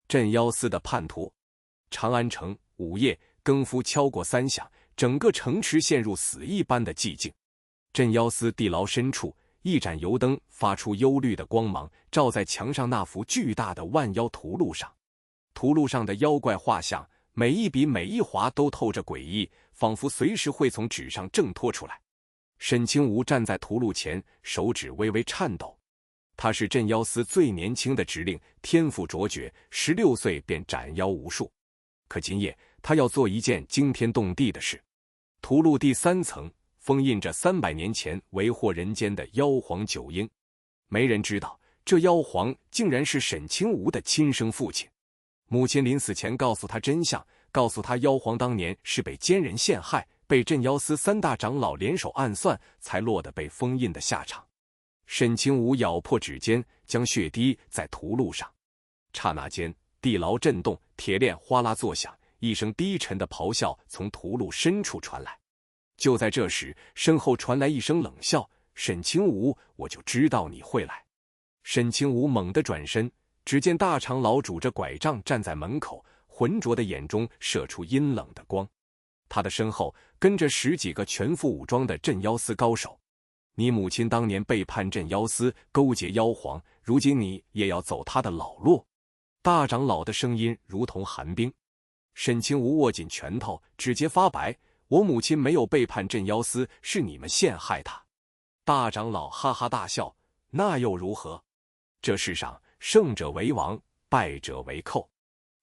镇妖司的叛徒。长安城午夜，更夫敲过3响，整个城池陷入死一般的寂静。镇妖司地牢深处，一盏油灯发出幽绿的光芒，照在墙上那幅巨大的万妖图录上。图录上的妖怪画像，每一笔每一划都透着诡异，仿佛随时会从纸上挣脱出来。沈清无站在图录前，手指微微颤抖。他是镇妖司最年轻的执令，天赋卓绝，16岁便斩妖无数。可今夜他要做一件惊天动地的事。图录第3层封印着300年前为祸人间的妖皇九婴。没人知道，这妖皇竟然是沈清无的亲生父亲。母亲临死前告诉他真相，告诉他妖皇当年是被奸人陷害，被镇妖司3大长老联手暗算，才落得被封印的下场。沈清无咬破指尖，将血滴在图录上。刹那间，地牢震动，铁链哗啦作响，一声低沉的咆哮从图录深处传来。就在这时，身后传来一声冷笑：“沈清无，我就知道你会来。”沈清无猛地转身，只见大长老拄着拐杖站在门口，浑浊的眼中射出阴冷的光。他的身后跟着10几个全副武装的镇妖司高手。你母亲当年背叛镇妖司，勾结妖皇，如今你也要走他的老路。大长老的声音如同寒冰。沈清无握紧拳头，指节发白：“我母亲没有背叛镇妖司，是你们陷害她。”大长老哈哈大笑：“那又如何？这世上胜者为王，败者为寇。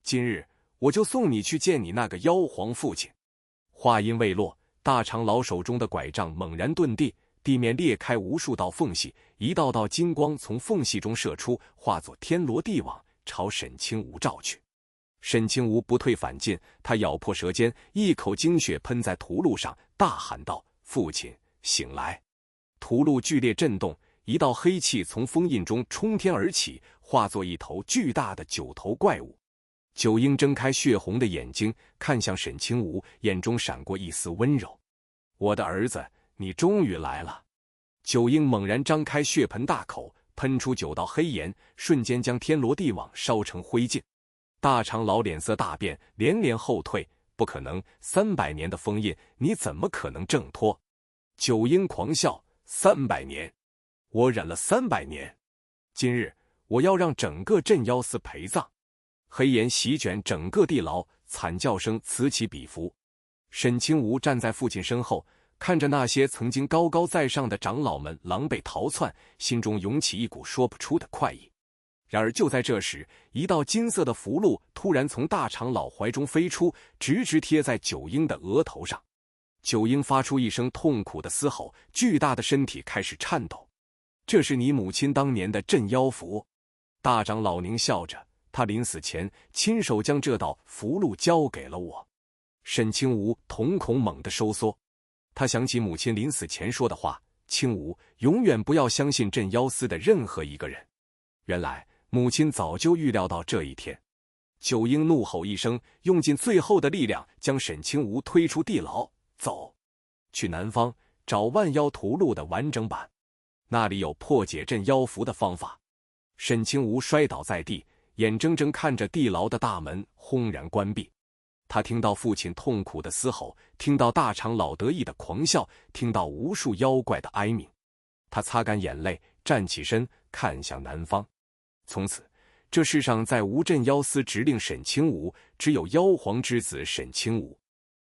今日我就送你去见你那个妖皇父亲。”话音未落，大长老手中的拐杖猛然遁地，地面裂开无数道缝隙，一道道金光从缝隙中射出，化作天罗地网，朝沈清无照去。沈清无不退反进，他咬破舌尖，一口精血喷在图录上，大喊道：“父亲，醒来！”图录剧烈震动，一道黑气从封印中冲天而起，化作一头巨大的9头怪物。九婴睁开血红的眼睛，看向沈清无，眼中闪过一丝温柔：“我的儿子，你终于来了。”九婴猛然张开血盆大口，喷出9道黑炎，瞬间将天罗地网烧成灰烬。大长老脸色大变，连连后退：“不可能，300年的封印，你怎么可能挣脱？”九婴狂笑：“300年？我忍了300年，今日我要让整个镇妖司陪葬！”黑炎席卷整个地牢，惨叫声此起彼伏。沈清无站在父亲身后，看着那些曾经高高在上的长老们狼狈逃窜，心中涌起一股说不出的快意。然而就在这时，一道金色的符箓突然从大长老怀中飞出，直直贴在九婴的额头上。九婴发出一声痛苦的嘶吼，巨大的身体开始颤抖。“这是你母亲当年的镇妖符。”大长老狞笑着，他临死前亲手将这道符箓交给了我。沈清无瞳孔猛地收缩，他想起母亲临死前说的话：“清无，永远不要相信镇妖司的任何一个人。”原来母亲早就预料到这一天。九婴怒吼一声，用尽最后的力量将沈清无推出地牢：“走，去南方找万妖图录的完整版，那里有破解镇妖符的方法。”沈清无摔倒在地，眼睁睁看着地牢的大门轰然关闭。他听到父亲痛苦的嘶吼，听到大长老得意的狂笑，听到无数妖怪的哀鸣。他擦干眼泪，站起身，看向南方。从此，这世上再无镇妖司执令沈清无，只有妖皇之子沈清无。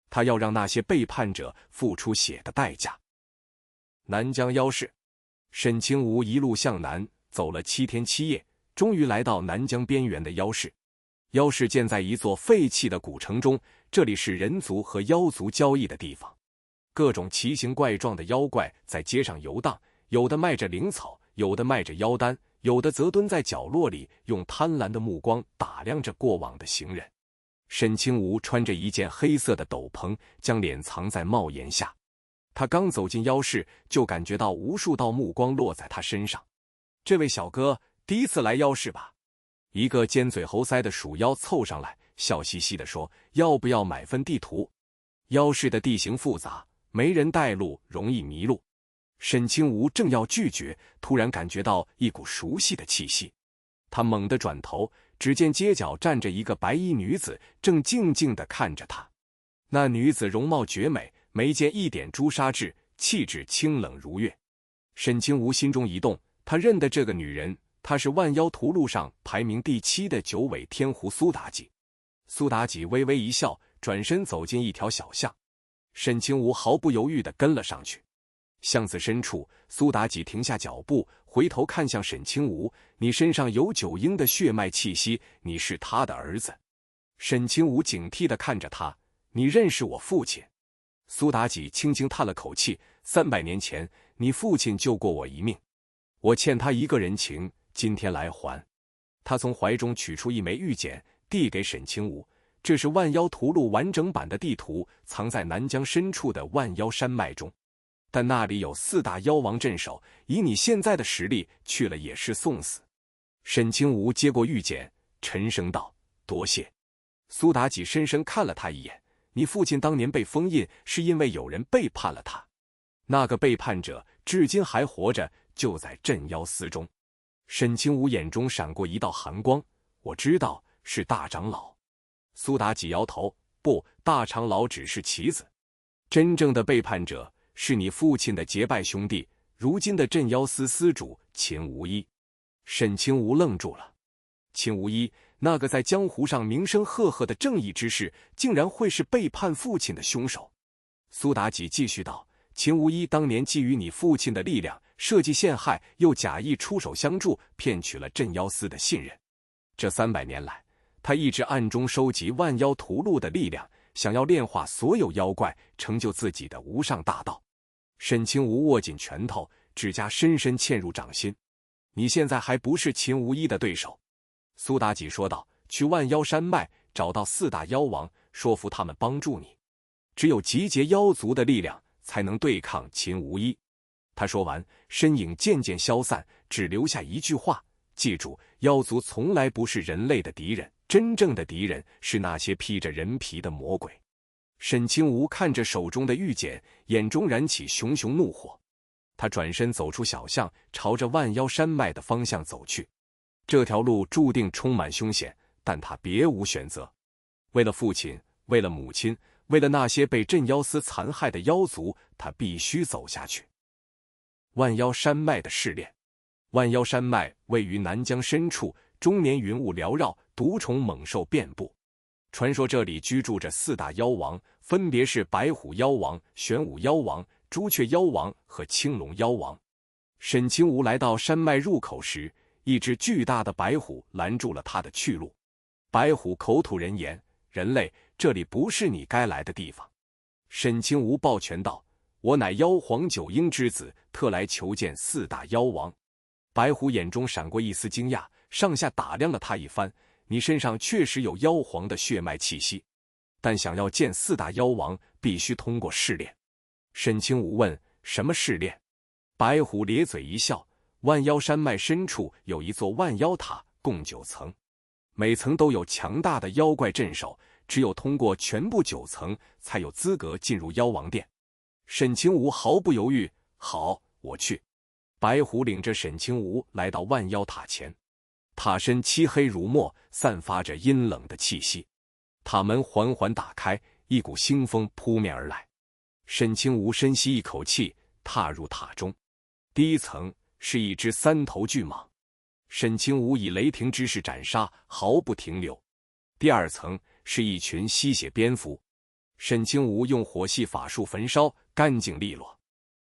他要让那些背叛者付出血的代价。南疆妖市，沈清无一路向南，走了7天7夜，终于来到南疆边缘的妖市。妖市建在一座废弃的古城中，这里是人族和妖族交易的地方。各种奇形怪状的妖怪在街上游荡，有的卖着灵草，有的卖着妖丹，有的则蹲在角落里，用贪婪的目光打量着过往的行人。沈清无穿着一件黑色的斗篷，将脸藏在帽檐下。他刚走进妖市，就感觉到无数道目光落在他身上。“这位小哥，第一次来妖市吧？”一个尖嘴猴腮的鼠妖凑上来，笑嘻嘻地说：“要不要买份地图？妖市的地形复杂，没人带路，容易迷路。”沈清无正要拒绝，突然感觉到一股熟悉的气息。他猛地转头，只见街角站着一个白衣女子，正静静地看着他。那女子容貌绝美，眉间一点朱砂痣，气质清冷如月。沈清无心中一动，他认得这个女人，她是万妖屠戮上排名第7的九尾天狐苏妲己。苏妲己微微一笑，转身走进一条小巷。沈清无毫不犹豫地跟了上去。巷子深处，苏妲己停下脚步，回头看向沈清无：“你身上有九婴的血脉气息，你是他的儿子。”沈清无警惕地看着他：“你认识我父亲？”苏妲己轻轻叹了口气：“300年前，你父亲救过我一命，我欠他一个人情，今天来还。”他从怀中取出一枚玉简，递给沈清无：“这是万妖屠戮完整版的地图，藏在南疆深处的万妖山脉中。但那里有4大妖王镇守，以你现在的实力，去了也是送死。”沈清无接过玉简，沉声道：“多谢。”苏妲己深深看了他一眼：“你父亲当年被封印，是因为有人背叛了他。那个背叛者至今还活着，就在镇妖司中。”沈清无眼中闪过一道寒光：“我知道，是大长老。”苏妲己摇头：“不，大长老只是棋子，真正的背叛者是你父亲的结拜兄弟，如今的镇妖司司主秦无一。”沈清无愣住了。秦无一，那个在江湖上名声赫赫的正义之士，竟然会是背叛父亲的凶手。苏妲己继续道：“秦无一当年觊觎你父亲的力量，设计陷害，又假意出手相助，骗取了镇妖司的信任。这300年来，他一直暗中收集万妖屠戮的力量，想要炼化所有妖怪，成就自己的无上大道。”沈清无握紧拳头，指甲深深嵌入掌心：“你现在还不是秦无一的对手。”苏妲己说道：“去万妖山脉，找到4大妖王，说服他们帮助你。只有集结妖族的力量，才能对抗秦无一。”他说完，身影渐渐消散，只留下一句话：“记住，妖族从来不是人类的敌人，真正的敌人是那些披着人皮的魔鬼。”沈清无看着手中的玉简，眼中燃起熊熊怒火。他转身走出小巷，朝着万妖山脉的方向走去。这条路注定充满凶险，但他别无选择。为了父亲，为了母亲，为了那些被镇妖司残害的妖族，他必须走下去。万妖山脉的试炼。万妖山脉位于南疆深处，终年云雾缭绕，毒虫猛兽遍布。传说这里居住着4大妖王，分别是白虎妖王、玄武妖王、朱雀妖王和青龙妖王。沈清无来到山脉入口时，一只巨大的白虎拦住了他的去路。白虎口吐人言：“人类，这里不是你该来的地方。”沈清无抱拳道：“我乃妖皇九婴之子，特来求见4大妖王。”白虎眼中闪过一丝惊讶，上下打量了他一番：“你身上确实有妖皇的血脉气息，但想要见4大妖王，必须通过试炼。”沈清无问：“什么试炼？”白虎咧嘴一笑：“万妖山脉深处有一座万妖塔，共9层，每层都有强大的妖怪镇守，只有通过全部9层，才有资格进入妖王殿。”沈清无毫不犹豫：“好，我去。”白虎领着沈清无来到万妖塔前，塔身漆黑如墨，散发着阴冷的气息。塔门缓缓打开，一股腥风扑面而来。沈清无深吸一口气，踏入塔中。第1层是一只3头巨蟒，沈清无以雷霆之势斩杀，毫不停留。第2层是一群吸血蝙蝠，沈清无用火系法术焚烧，干净利落。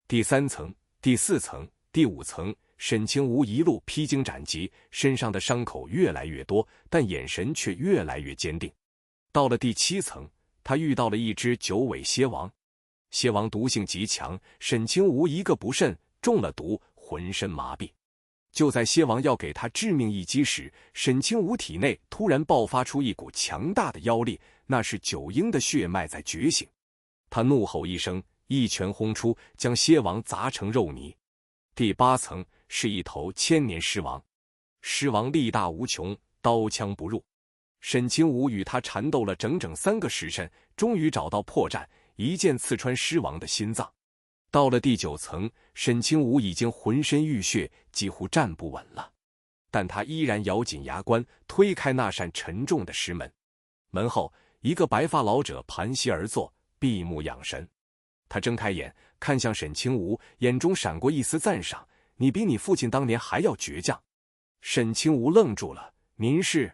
第3层、第4层、第5层，沈清无一路披荆斩棘，身上的伤口越来越多，但眼神却越来越坚定。到了第7层，他遇到了一只9尾蝎王，蝎王毒性极强，沈清无一个不慎中了毒，浑身麻痹。就在蝎王要给他致命一击时，沈清无体内突然爆发出一股强大的妖力，那是九婴的血脉在觉醒。他怒吼一声，一拳轰出，将蝎王砸成肉泥。第8层是一头千年狮王，狮王力大无穷，刀枪不入。沈清无与他缠斗了整整3个时辰，终于找到破绽，一剑刺穿狮王的心脏。到了第9层，沈清无已经浑身浴血，几乎站不稳了。但他依然咬紧牙关，推开那扇沉重的石门。门后，一个白发老者盘膝而坐，闭目养神。他睁开眼，看向沈清无，眼中闪过一丝赞赏：“你比你父亲当年还要倔强。”沈清无愣住了：“您是？”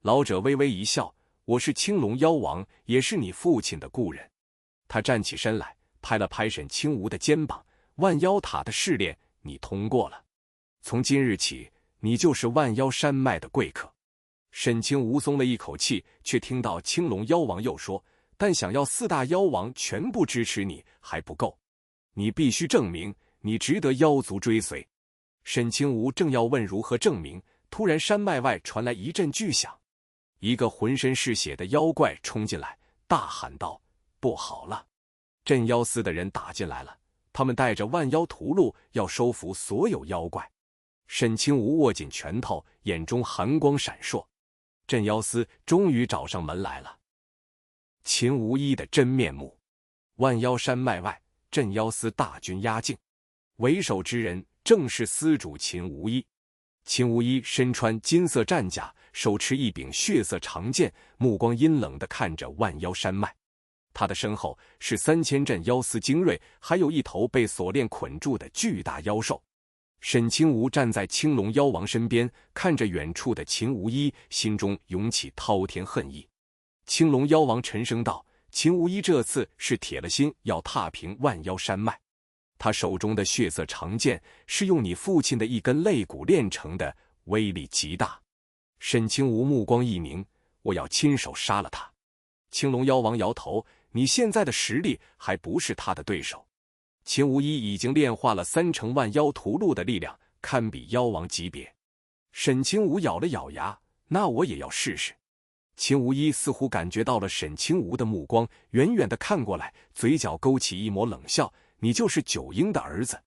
老者微微一笑：“我是青龙妖王，也是你父亲的故人。”他站起身来，拍了拍沈清无的肩膀：“万妖塔的试炼，你通过了。从今日起，你就是万妖山脉的贵客。”沈清无松了一口气，却听到青龙妖王又说：“但想要4大妖王全部支持你还不够，你必须证明你值得妖族追随。”沈清无正要问如何证明，突然山脉外传来一阵巨响，一个浑身是血的妖怪冲进来，大喊道：“不好了！镇妖司的人打进来了，他们带着万妖屠戮，要收服所有妖怪。”沈清无握紧拳头，眼中寒光闪烁。镇妖司终于找上门来了。秦无一的真面目。万妖山脉外，镇妖司大军压境，为首之人正是司主秦无一。秦无一身穿金色战甲，手持一柄血色长剑，目光阴冷地看着万妖山脉。他的身后是3000镇妖司精锐，还有一头被锁链捆住的巨大妖兽。沈清无站在青龙妖王身边，看着远处的秦无一，心中涌起滔天恨意。青龙妖王沉声道：“秦无一这次是铁了心要踏平万妖山脉。他手中的血色长剑是用你父亲的一根肋骨炼成的，威力极大。”沈清无目光一凝：“我要亲手杀了他。”青龙妖王摇头：“你现在的实力还不是他的对手。秦无一已经炼化了3成万妖屠戮的力量，堪比妖王级别。”沈清无咬了咬牙：“那我也要试试。”秦无一似乎感觉到了沈清无的目光，远远地看过来，嘴角勾起一抹冷笑：“你就是九婴的儿子。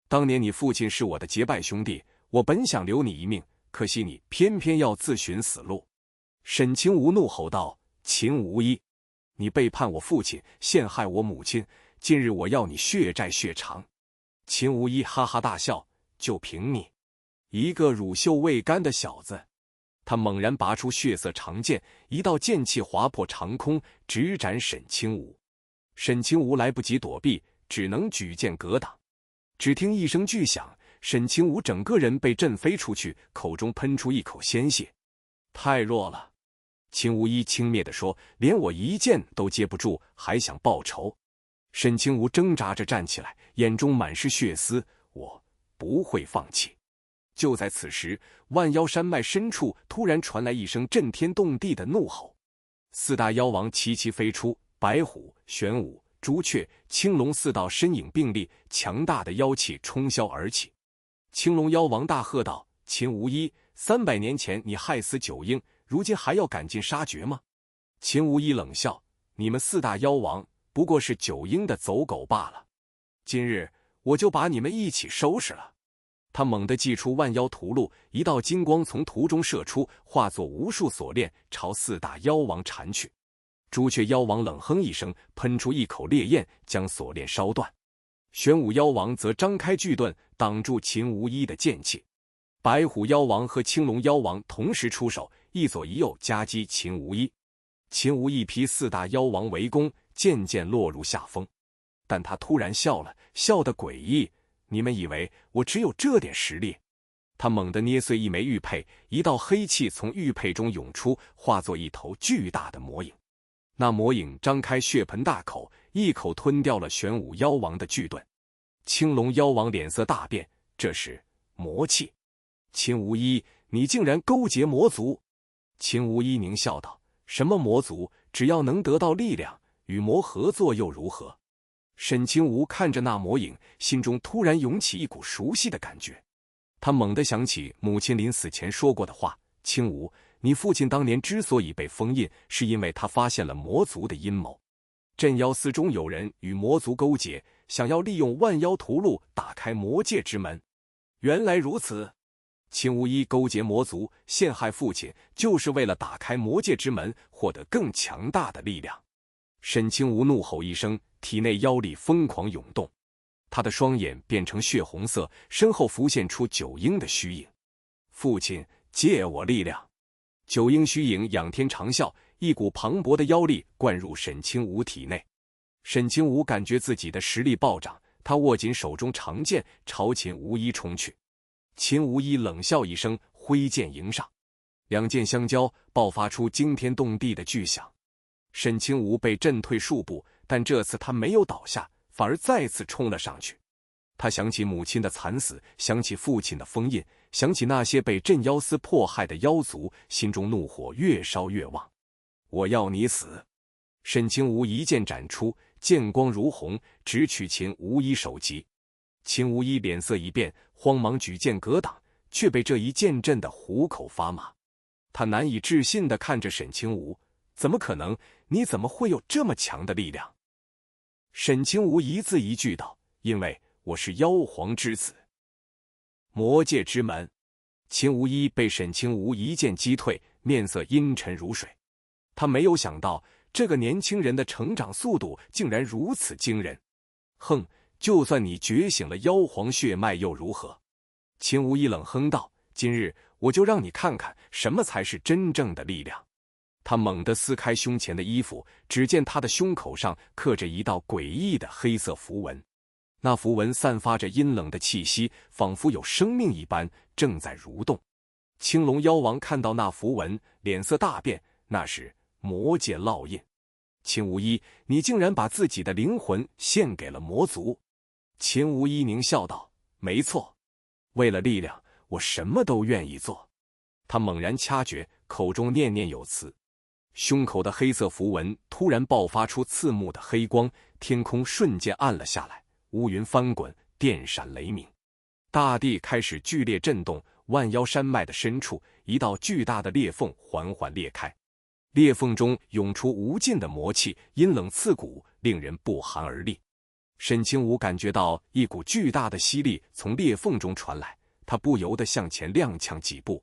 当年你父亲是我的结拜兄弟，我本想留你一命，可惜你偏偏要自寻死路。”沈清无怒吼道：“秦无一，你背叛我父亲，陷害我母亲，今日我要你血债血偿！”秦无一哈哈大笑：“就凭你一个乳臭未干的小子！”他猛然拔出血色长剑，一道剑气划破长空，直斩沈清无。沈清无来不及躲避，只能举剑格挡。只听一声巨响，沈清无整个人被震飞出去，口中喷出一口鲜血。“太弱了。”秦无一轻蔑地说：“连我一剑都接不住，还想报仇？”沈清无挣扎着站起来，眼中满是血丝：“我不会放弃。”就在此时，万妖山脉深处突然传来一声震天动地的怒吼，4大妖王齐齐飞出，白虎、玄武、朱雀、青龙4道身影并立，强大的妖气冲霄而起。青龙妖王大喝道：“秦无一，300年前你害死九婴，如今还要赶尽杀绝吗？”秦无一冷笑：“你们4大妖王不过是九婴的走狗罢了，今日我就把你们一起收拾了。”他猛地祭出万妖屠戮，一道金光从图中射出，化作无数锁链，朝4大妖王缠去。朱雀妖王冷哼一声，喷出一口烈焰，将锁链烧断。玄武妖王则张开巨盾，挡住秦无一的剑气。白虎妖王和青龙妖王同时出手，一左一右夹击秦无一。秦无一披4大妖王围攻，渐渐落入下风。但他突然笑了，笑得诡异：“你们以为我只有这点实力？”他猛地捏碎一枚玉佩，一道黑气从玉佩中涌出，化作一头巨大的魔影。那魔影张开血盆大口，一口吞掉了玄武妖王的巨盾。青龙妖王脸色大变，这是魔气！秦无一，你竟然勾结魔族！秦无一狞笑道：“什么魔族？只要能得到力量，与魔合作又如何？”沈清无看着那魔影，心中突然涌起一股熟悉的感觉。他猛地想起母亲临死前说过的话：“清无，你父亲当年之所以被封印，是因为他发现了魔族的阴谋。镇妖司中有人与魔族勾结，想要利用万妖屠戮打开魔界之门。”原来如此，秦无一勾结魔族，陷害父亲，就是为了打开魔界之门，获得更强大的力量。沈清无怒吼一声，体内妖力疯狂涌动，他的双眼变成血红色，身后浮现出九婴的虚影。父亲，借我力量！”九阴虚影仰天长啸，一股磅礴的妖力灌入沈清无体内。沈清无感觉自己的实力暴涨，他握紧手中长剑，朝秦无一冲去。秦无一冷笑一声，挥剑迎上，两剑相交，爆发出惊天动地的巨响。沈清无被震退数步，但这次他没有倒下，反而再次冲了上去。他想起母亲的惨死，想起父亲的封印，想起那些被镇妖司迫害的妖族，心中怒火越烧越旺。我要你死！沈清无一剑斩出，剑光如虹，直取秦无一首级。秦无一脸色一变，慌忙举剑格挡，却被这一剑震得虎口发麻。他难以置信地看着沈清无：“怎么可能？你怎么会有这么强的力量？”沈清无一字一句道：“因为我是妖皇之子。”魔界之门。秦无一被沈清无一剑击退，面色阴沉如水。他没有想到这个年轻人的成长速度竟然如此惊人。哼，就算你觉醒了妖皇血脉又如何？秦无一冷哼道：“今日我就让你看看什么才是真正的力量。”他猛地撕开胸前的衣服，只见他的胸口上刻着一道诡异的黑色符文。那符文散发着阴冷的气息，仿佛有生命一般，正在蠕动。青龙妖王看到那符文，脸色大变，那是魔界烙印。秦无一，你竟然把自己的灵魂献给了魔族！秦无一狞笑道：“没错，为了力量，我什么都愿意做。”他猛然掐诀，口中念念有词。胸口的黑色符文突然爆发出刺目的黑光，天空瞬间暗了下来，乌云翻滚，电闪雷鸣，大地开始剧烈震动。万妖山脉的深处，一道巨大的裂缝缓缓裂开，裂缝中涌出无尽的魔气，阴冷刺骨，令人不寒而栗。沈清无感觉到一股巨大的吸力从裂缝中传来，他不由得向前踉跄几步。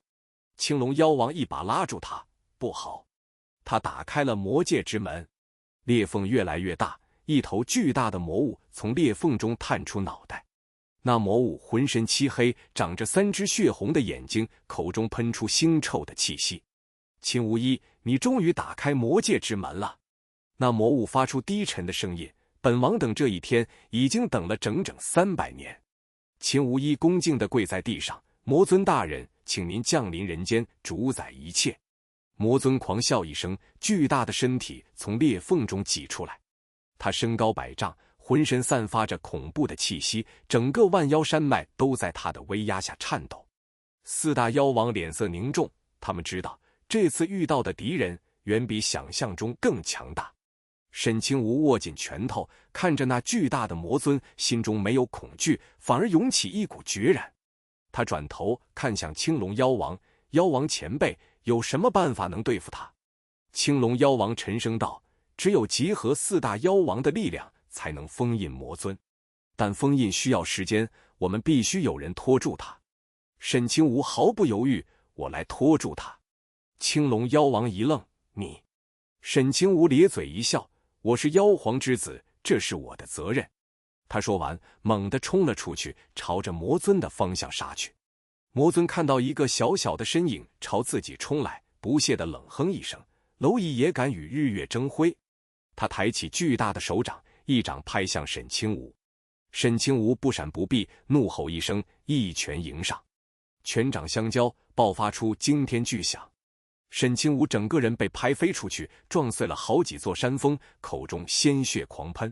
青龙妖王一把拉住他：“不好！”他打开了魔界之门，裂缝越来越大，一头巨大的魔物从裂缝中探出脑袋。那魔物浑身漆黑，长着3只血红的眼睛，口中喷出腥臭的气息。秦无一，你终于打开魔界之门了。那魔物发出低沉的声音：“本王等这一天已经等了整整300年。”秦无一恭敬地跪在地上：“魔尊大人，请您降临人间，主宰一切。”魔尊狂笑一声，巨大的身体从裂缝中挤出来。他身高100丈，浑身散发着恐怖的气息，整个万妖山脉都在他的威压下颤抖。4大妖王脸色凝重，他们知道这次遇到的敌人远比想象中更强大。沈清无握紧拳头，看着那巨大的魔尊，心中没有恐惧，反而涌起一股决然。他转头看向青龙妖王：“妖王前辈，有什么办法能对付他？”青龙妖王沉声道：“只有集合4大妖王的力量，才能封印魔尊。但封印需要时间，我们必须有人拖住他。”沈清无毫不犹豫：“我来拖住他。”青龙妖王一愣：“你？”沈清无咧嘴一笑：“我是妖皇之子，这是我的责任。”他说完，猛地冲了出去，朝着魔尊的方向杀去。魔尊看到一个小小的身影朝自己冲来，不屑地冷哼一声：“蝼蚁也敢与日月争辉？”他抬起巨大的手掌，一掌拍向沈清无。沈清无不闪不避，怒吼一声，一拳迎上，拳掌相交，爆发出惊天巨响。沈清无整个人被拍飞出去，撞碎了好几座山峰，口中鲜血狂喷。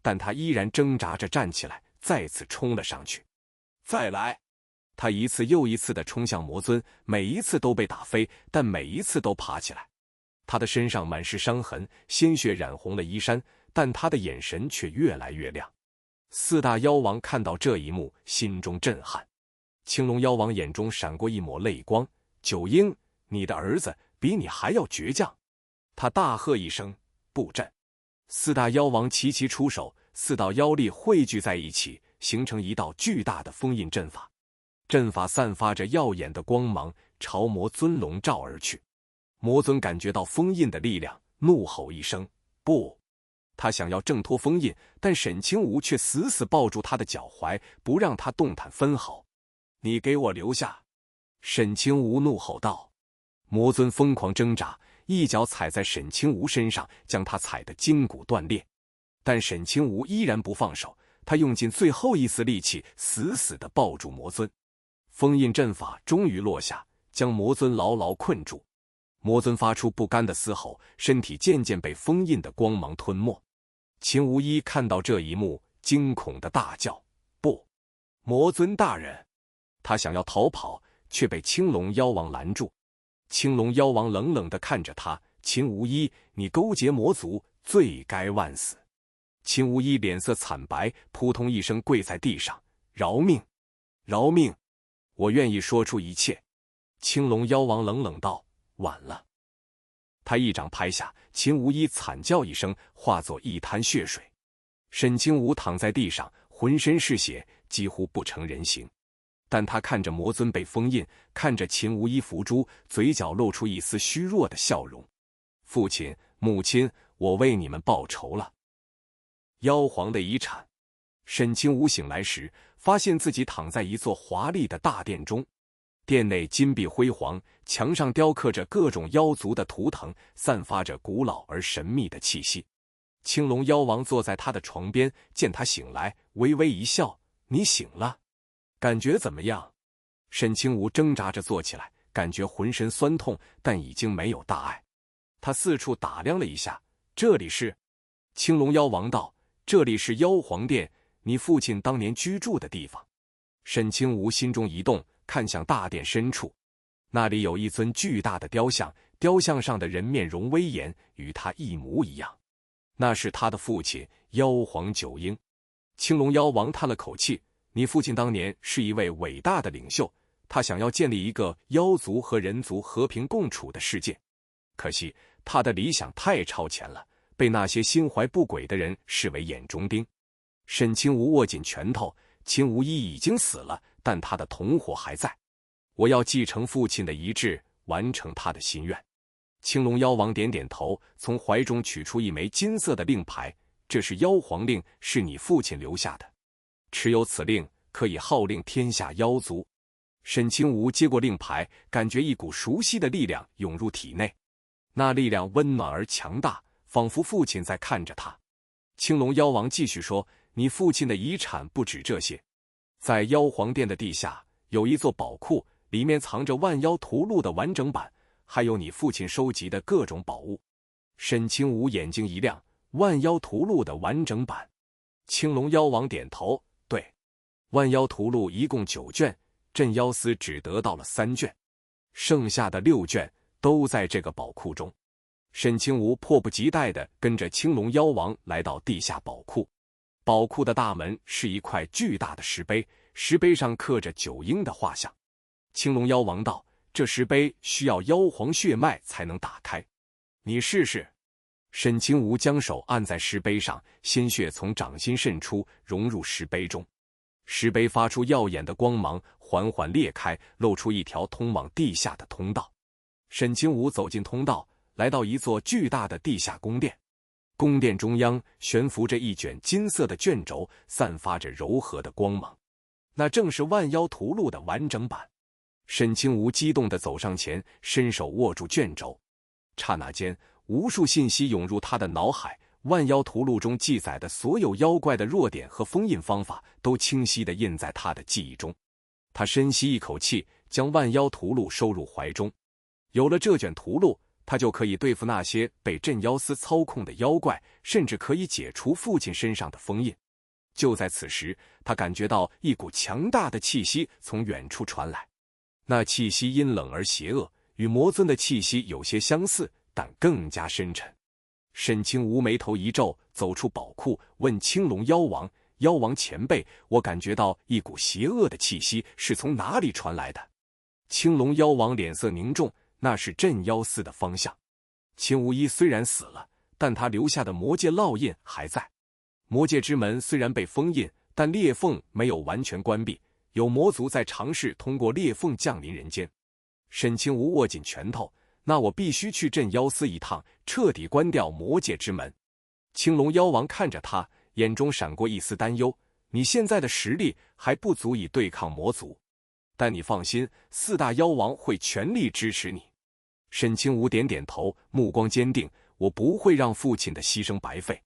但他依然挣扎着站起来，再次冲了上去。再来！他一次又一次地冲向魔尊，每一次都被打飞，但每一次都爬起来。他的身上满是伤痕，鲜血染红了衣衫，但他的眼神却越来越亮。4大妖王看到这一幕，心中震撼。青龙妖王眼中闪过一抹泪光：“九婴，你的儿子比你还要倔强。”他大喝一声：“布阵！”4大妖王齐齐出手，4道妖力汇聚在一起，形成一道巨大的封印阵法。阵法散发着耀眼的光芒，朝魔尊笼罩而去。魔尊感觉到封印的力量，怒吼一声：“不！”他想要挣脱封印，但沈清无却死死抱住他的脚踝，不让他动弹分毫。“你给我留下！”沈清无怒吼道。魔尊疯狂挣扎，一脚踩在沈清无身上，将他踩得筋骨断裂。但沈清无依然不放手，他用尽最后一丝力气，死死地抱住魔尊。封印阵法终于落下，将魔尊牢牢困住。魔尊发出不甘的嘶吼，身体渐渐被封印的光芒吞没。秦无一看到这一幕，惊恐地大叫：“不，魔尊大人！”他想要逃跑，却被青龙妖王拦住。青龙妖王冷冷地看着他：“秦无一，你勾结魔族，罪该万死！”秦无一脸色惨白，扑通一声跪在地上：“饶命！饶命！我愿意说出一切。”青龙妖王冷冷道：“晚了。”他一掌拍下，秦无一惨叫一声，化作一滩血水。沈清无躺在地上，浑身是血，几乎不成人形。但他看着魔尊被封印，看着秦无一伏诛，嘴角露出一丝虚弱的笑容：“父亲、母亲，我为你们报仇了。”妖皇的遗产。沈清无醒来时，发现自己躺在一座华丽的大殿中。殿内金碧辉煌，墙上雕刻着各种妖族的图腾，散发着古老而神秘的气息。青龙妖王坐在他的床边，见他醒来，微微一笑：“你醒了，感觉怎么样？”沈清无挣扎着坐起来，感觉浑身酸痛，但已经没有大碍。他四处打量了一下：“这里是？”青龙妖王道：“这里是妖皇殿，你父亲当年居住的地方。”沈清无心中一动，看向大殿深处，那里有一尊巨大的雕像，雕像上的人面容威严，与他一模一样。那是他的父亲妖皇九婴。青龙妖王叹了口气：“你父亲当年是一位伟大的领袖，他想要建立一个妖族和人族和平共处的世界。可惜他的理想太超前了，被那些心怀不轨的人视为眼中钉。”沈清无握紧拳头：“秦无一已经死了，但他的同伙还在。我要继承父亲的遗志，完成他的心愿。”青龙妖王点点头，从怀中取出一枚金色的令牌：“这是妖皇令，是你父亲留下的。持有此令，可以号令天下妖族。”沈清无接过令牌，感觉一股熟悉的力量涌入体内，那力量温暖而强大，仿佛父亲在看着他。青龙妖王继续说：“你父亲的遗产不止这些，在妖皇殿的地下有一座宝库，里面藏着万妖图录的完整版，还有你父亲收集的各种宝物。”沈清无眼睛一亮：“万妖图录的完整版？”青龙妖王点头：“对，万妖图录一共9卷，镇妖司只得到了3卷，剩下的6卷都在这个宝库中。”沈清无迫不及待地跟着青龙妖王来到地下宝库。宝库的大门是一块巨大的石碑，石碑上刻着九婴的画像。青龙妖王道：“这石碑需要妖皇血脉才能打开，你试试。”沈清无将手按在石碑上，鲜血从掌心渗出，融入石碑中。石碑发出耀眼的光芒，缓缓裂开，露出一条通往地下的通道。沈清无走进通道，来到一座巨大的地下宫殿。宫殿中央悬浮着一卷金色的卷轴，散发着柔和的光芒，那正是万妖图录的完整版。沈清无激动地走上前，伸手握住卷轴。刹那间，无数信息涌入他的脑海，万妖图录中记载的所有妖怪的弱点和封印方法都清晰地印在他的记忆中。他深吸一口气，将万妖图录收入怀中。有了这卷图录，他就可以对付那些被镇妖司操控的妖怪，甚至可以解除父亲身上的封印。就在此时，他感觉到一股强大的气息从远处传来，那气息阴冷而邪恶，与魔尊的气息有些相似，但更加深沉。沈清无眉头一皱，走出宝库，问青龙妖王：“妖王前辈，我感觉到一股邪恶的气息，是从哪里传来的？”青龙妖王脸色凝重：“那是镇妖司的方向。秦无一虽然死了，但他留下的魔界烙印还在。魔界之门虽然被封印，但裂缝没有完全关闭，有魔族在尝试通过裂缝降临人间。”沈清无握紧拳头：“那我必须去镇妖司一趟，彻底关掉魔界之门。”青龙妖王看着他，眼中闪过一丝担忧：“你现在的实力还不足以对抗魔族。但你放心，四大妖王会全力支持你。沈清无点点头，目光坚定，我不会让父亲的牺牲白费，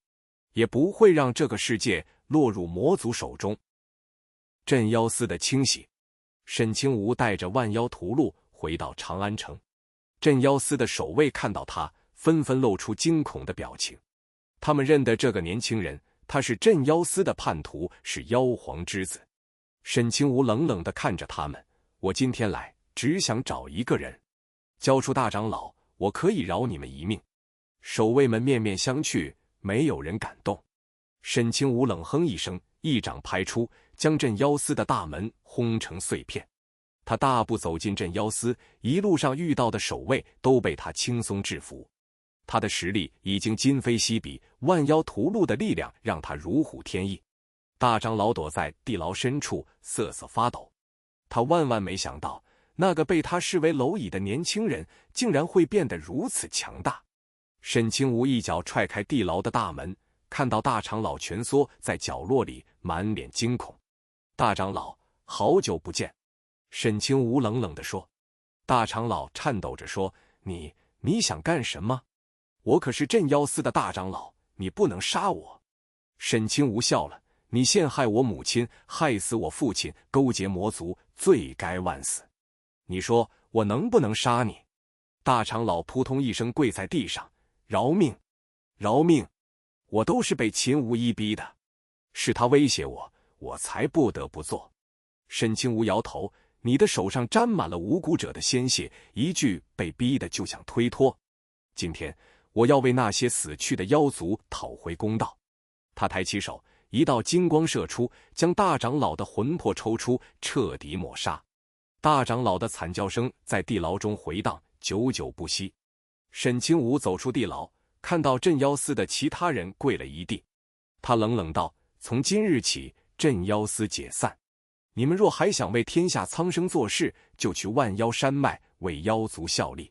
也不会让这个世界落入魔族手中。镇妖司的清洗，沈清无带着万妖屠戮回到长安城。镇妖司的守卫看到他，纷纷露出惊恐的表情。他们认得这个年轻人，他是镇妖司的叛徒，是妖皇之子。沈清无冷冷地看着他们，我今天来只想找一个人，交出大长老，我可以饶你们一命。守卫们面面相觑，没有人敢动。沈清无冷哼一声，一掌拍出，将镇妖司的大门轰成碎片。他大步走进镇妖司，一路上遇到的守卫都被他轻松制服。他的实力已经今非昔比，万妖屠戮的力量让他如虎添翼。大长老躲在地牢深处瑟瑟发抖，他万万没想到，那个被他视为蝼蚁的年轻人竟然会变得如此强大。沈清无一脚踹开地牢的大门，看到大长老蜷缩在角落里，满脸惊恐。大长老，好久不见。沈清无冷冷地说。大长老颤抖着说，你想干什么？我可是镇妖司的大长老，你不能杀我。沈清无笑了，你陷害我母亲，害死我父亲，勾结魔族，罪该万死。你说我能不能杀你？大长老扑通一声跪在地上，饶命，饶命！我都是被秦无一逼的，是他威胁我，我才不得不做。沈清无摇头，你的手上沾满了无辜者的鲜血，一句被逼的就想推脱。今天我要为那些死去的妖族讨回公道。他抬起手，一道金光射出，将大长老的魂魄抽出，彻底抹杀。大长老的惨叫声在地牢中回荡，久久不息。沈清无走出地牢，看到镇妖司的其他人跪了一地。他冷冷道，从今日起，镇妖司解散。你们若还想为天下苍生做事，就去万妖山脉为妖族效力。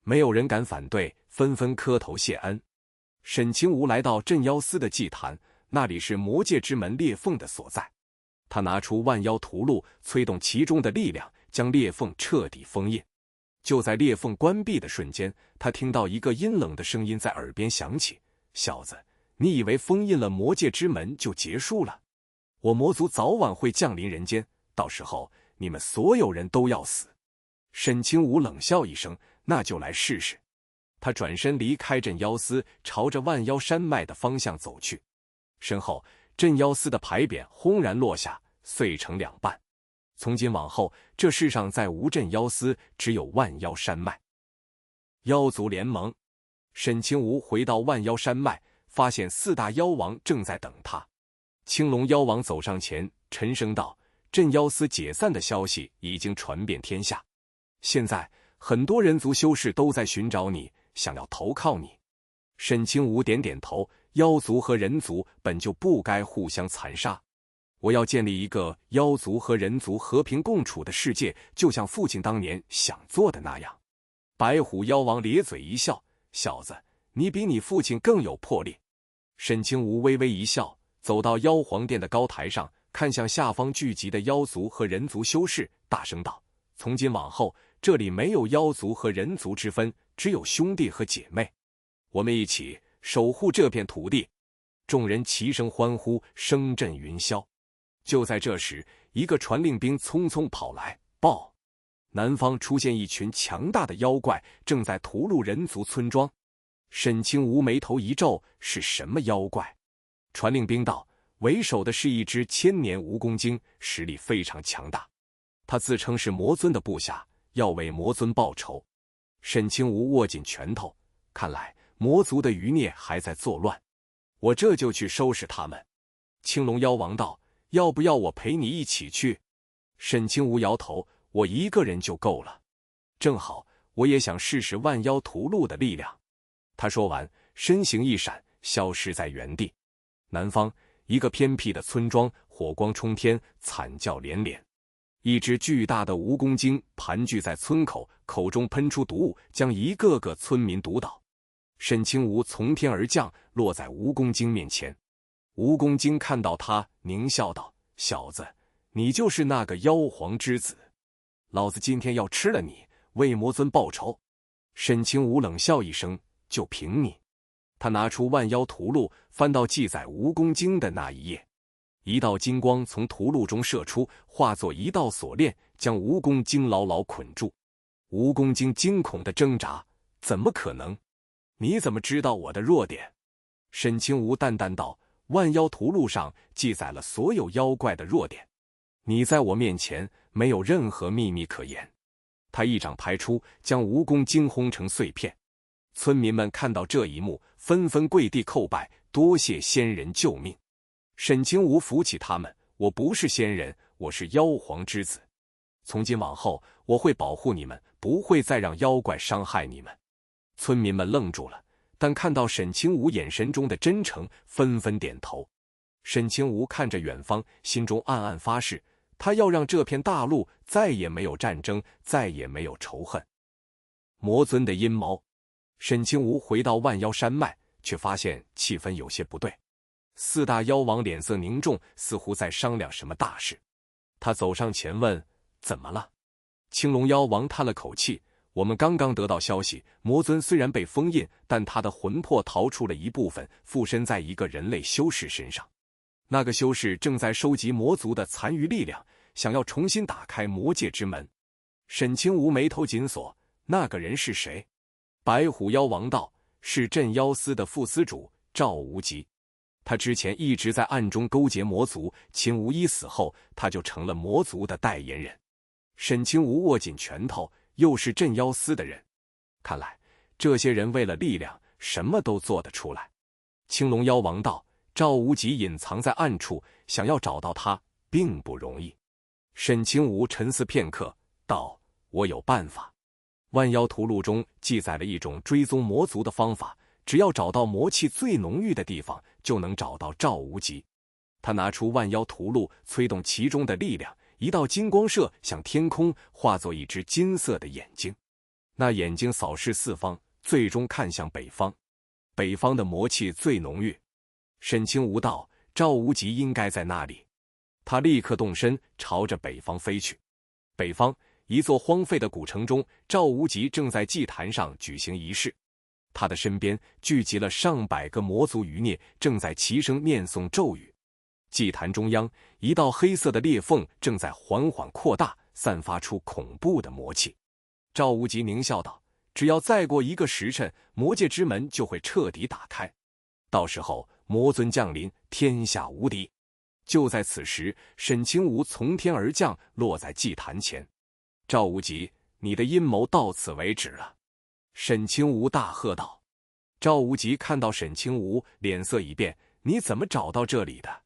没有人敢反对，纷纷磕头谢恩。沈清无来到镇妖司的祭坛，那里是魔界之门裂缝的所在。他拿出万妖屠戮，催动其中的力量，将裂缝彻底封印。就在裂缝关闭的瞬间，他听到一个阴冷的声音在耳边响起，小子，你以为封印了魔界之门就结束了？我魔族早晚会降临人间，到时候你们所有人都要死。沈清无冷笑一声，那就来试试。他转身离开镇妖司，朝着万妖山脉的方向走去。身后镇妖司的牌匾轰然落下，碎成两半。从今往后，这世上再无镇妖司，只有万妖山脉。妖族联盟。沈清无回到万妖山脉，发现四大妖王正在等他。青龙妖王走上前，沉声道，镇妖司解散的消息已经传遍天下，现在很多人族修士都在寻找你，想要投靠你。沈清无点点头，妖族和人族本就不该互相残杀，我要建立一个妖族和人族和平共处的世界，就像父亲当年想做的那样。白虎妖王咧嘴一笑，小子，你比你父亲更有魄力。沈清无微微一笑，走到妖皇殿的高台上，看向下方聚集的妖族和人族修士，大声道，从今往后，这里没有妖族和人族之分，只有兄弟和姐妹，我们一起守护这片土地。众人齐声欢呼，声震云霄。就在这时，一个传令兵匆匆跑来，报：南方出现一群强大的妖怪，正在屠戮人族村庄。沈清无眉头一皱，是什么妖怪？传令兵道，为首的是一只千年蜈蚣精，实力非常强大。他自称是魔尊的部下，要为魔尊报仇。沈清无握紧拳头，看来魔族的余孽还在作乱，我这就去收拾他们。青龙妖王道，要不要我陪你一起去？沈清无摇头，我一个人就够了。正好，我也想试试万妖屠戮的力量。他说完，身形一闪，消失在原地。南方一个偏僻的村庄，火光冲天，惨叫连连。一只巨大的蜈蚣精盘踞在村口，口中喷出毒雾，将一个个村民毒倒。沈清无从天而降，落在蜈蚣精面前。蜈蚣精看到他，狞笑道，小子，你就是那个妖皇之子。老子今天要吃了你，为魔尊报仇。沈清武冷笑一声，就凭你。他拿出万妖屠戮，翻到记载蜈蚣经的那一页，一道金光从屠戮中射出，化作一道锁链，将蜈蚣精牢牢捆住。蜈蚣精惊恐的挣扎，怎么可能？你怎么知道我的弱点？沈清武淡淡道，万妖屠戮上记载了所有妖怪的弱点，你在我面前没有任何秘密可言。他一掌拍出，将蜈蚣精轰成碎片。村民们看到这一幕，纷纷跪地叩拜，多谢仙人救命。沈清武扶起他们，我不是仙人，我是妖皇之子。从今往后，我会保护你们，不会再让妖怪伤害你们。村民们愣住了，但看到沈清武眼神中的真诚，纷纷点头。沈清武看着远方，心中暗暗发誓，他要让这片大陆再也没有战争，再也没有仇恨。魔尊的阴谋。沈清武回到万妖山脉，却发现气氛有些不对。四大妖王脸色凝重，似乎在商量什么大事。他走上前问：怎么了？青龙妖王叹了口气，我们刚刚得到消息，魔尊虽然被封印，但他的魂魄逃出了一部分，附身在一个人类修士身上。那个修士正在收集魔族的残余力量，想要重新打开魔界之门。沈清武眉头紧锁，那个人是谁？白虎妖王道：是镇妖司的副司主赵无极。他之前一直在暗中勾结魔族，秦无一死后，他就成了魔族的代言人。沈清武握紧拳头，又是镇妖司的人，看来这些人为了力量，什么都做得出来。青龙妖王道：赵无极隐藏在暗处，想要找到他并不容易。沈清武沉思片刻，道：我有办法。万妖屠戮中记载了一种追踪魔族的方法，只要找到魔气最浓郁的地方，就能找到赵无极。他拿出万妖屠戮，催动其中的力量，一道金光射向天空，化作一只金色的眼睛。那眼睛扫视四方，最终看向北方。北方的魔气最浓郁。沈清武道：赵无极应该在那里。他立刻动身，朝着北方飞去。北方一座荒废的古城中，赵无极正在祭坛上举行仪式。他的身边聚集了上百个魔族余孽，正在齐声念诵咒语。祭坛中央，一道黑色的裂缝正在缓缓扩大，散发出恐怖的魔气。赵无极狞笑道：只要再过1个时辰，魔界之门就会彻底打开，到时候魔尊降临，天下无敌。就在此时，沈清武从天而降，落在祭坛前。赵无极，你的阴谋到此为止了。沈清武大喝道。赵无极看到沈清武，脸色一变，你怎么找到这里的？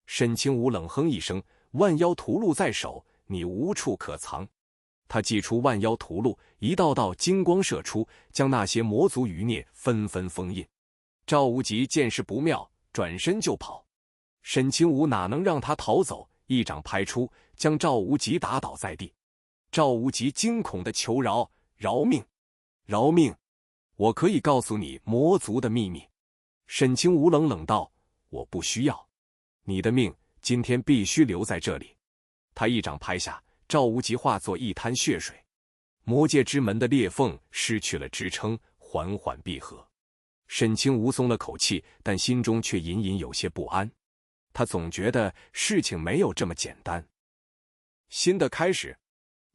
沈清武冷哼一声，万妖屠戮在手，你无处可藏。他祭出万妖屠戮，一道道金光射出，将那些魔族余孽纷纷封印。赵无极见势不妙，转身就跑。沈清武哪能让他逃走，一掌拍出，将赵无极打倒在地。赵无极惊恐地求饶：饶命，饶命！我可以告诉你魔族的秘密。沈清武冷冷道：我不需要，你的命今天必须留在这里。他一掌拍下，赵无极化作一滩血水。魔界之门的裂缝失去了支撑，缓缓闭合。沈清武松了口气，但心中却隐隐有些不安。他总觉得事情没有这么简单。新的开始。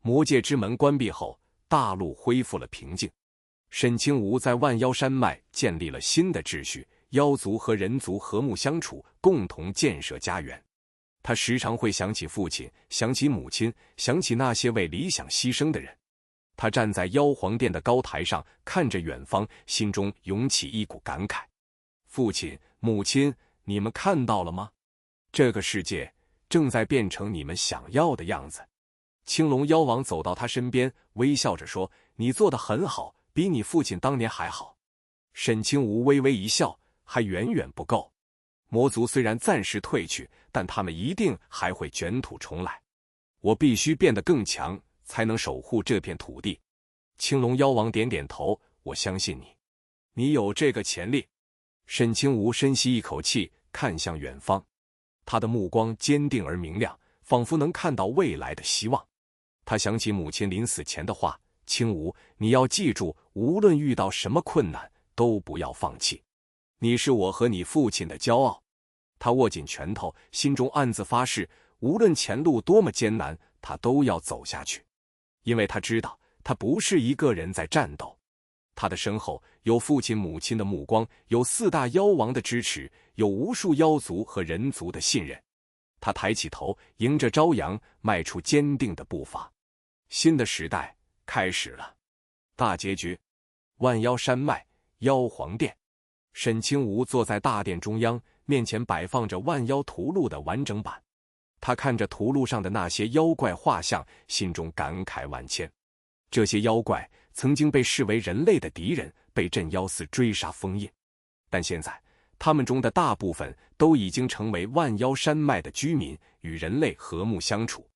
魔界之门关闭后，大陆恢复了平静。沈清武在万妖山脉建立了新的秩序，妖族和人族和睦相处，共同建设家园。他时常会想起父亲，想起母亲，想起那些为理想牺牲的人。他站在妖皇殿的高台上，看着远方，心中涌起一股感慨：父亲、母亲，你们看到了吗？这个世界正在变成你们想要的样子。青龙妖王走到他身边，微笑着说：你做得很好，比你父亲当年还好。沈清武微微一笑，还远远不够。魔族虽然暂时退去，但他们一定还会卷土重来。我必须变得更强，才能守护这片土地。青龙妖王点点头，我相信你，你有这个潜力。沈清武深吸一口气，看向远方，他的目光坚定而明亮，仿佛能看到未来的希望。他想起母亲临死前的话：青梧，你要记住，无论遇到什么困难，都不要放弃。你是我和你父亲的骄傲。他握紧拳头，心中暗自发誓，无论前路多么艰难，他都要走下去。因为他知道，他不是一个人在战斗。他的身后有父亲母亲的目光，有4大妖王的支持，有无数妖族和人族的信任。他抬起头，迎着朝阳，迈出坚定的步伐。新的时代开始了。大结局，万妖山脉妖皇殿。沈清无坐在大殿中央，面前摆放着万妖图录的完整版。他看着图录上的那些妖怪画像，心中感慨万千。这些妖怪曾经被视为人类的敌人，被镇妖司追杀封印，但现在他们中的大部分都已经成为万妖山脉的居民，与人类和睦相处。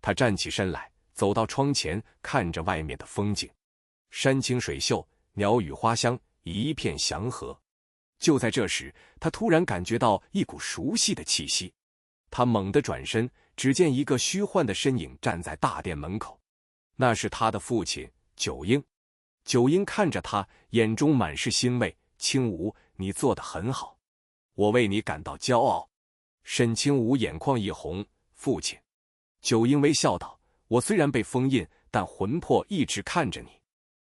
他站起身来，走到窗前，看着外面的风景，山清水秀，鸟语花香，一片祥和。就在这时，他突然感觉到一股熟悉的气息。他猛地转身，只见一个虚幻的身影站在大殿门口，那是他的父亲九婴。九婴看着他，眼中满是欣慰：青梧，你做得很好，我为你感到骄傲。沈清梧眼眶一红：父亲。九婴微笑道：我虽然被封印，但魂魄一直看着你。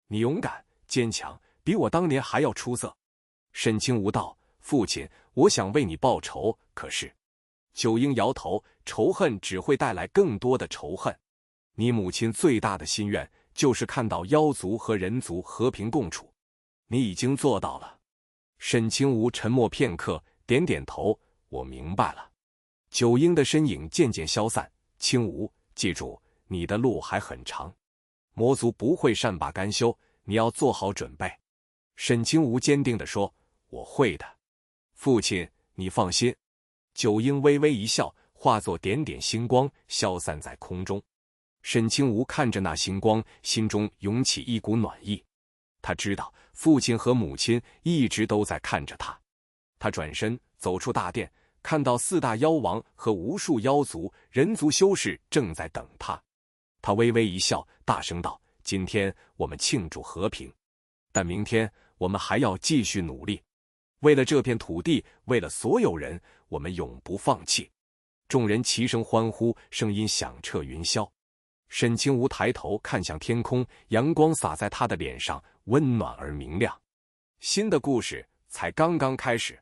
你勇敢坚强，比我当年还要出色。沈清梧道：父亲，我想为你报仇，可是……九婴摇头：仇恨只会带来更多的仇恨。你母亲最大的心愿就是看到妖族和人族和平共处，你已经做到了。沈清梧沉默片刻，点点头：我明白了。九婴的身影渐渐消散。清梧，记住，你的路还很长，魔族不会善罢甘休，你要做好准备。沈清梧坚定地说：我会的，父亲，你放心。九婴微微一笑，化作点点星光，消散在空中。沈清梧看着那星光，心中涌起一股暖意。他知道父亲和母亲一直都在看着他。他转身走出大殿，看到4大妖王和无数妖族、人族修士正在等他。他微微一笑，大声道：今天我们庆祝和平，但明天我们还要继续努力。为了这片土地，为了所有人，我们永不放弃。众人齐声欢呼，声音响彻云霄。沈清梧抬头看向天空，阳光洒在他的脸上，温暖而明亮。新的故事才刚刚开始。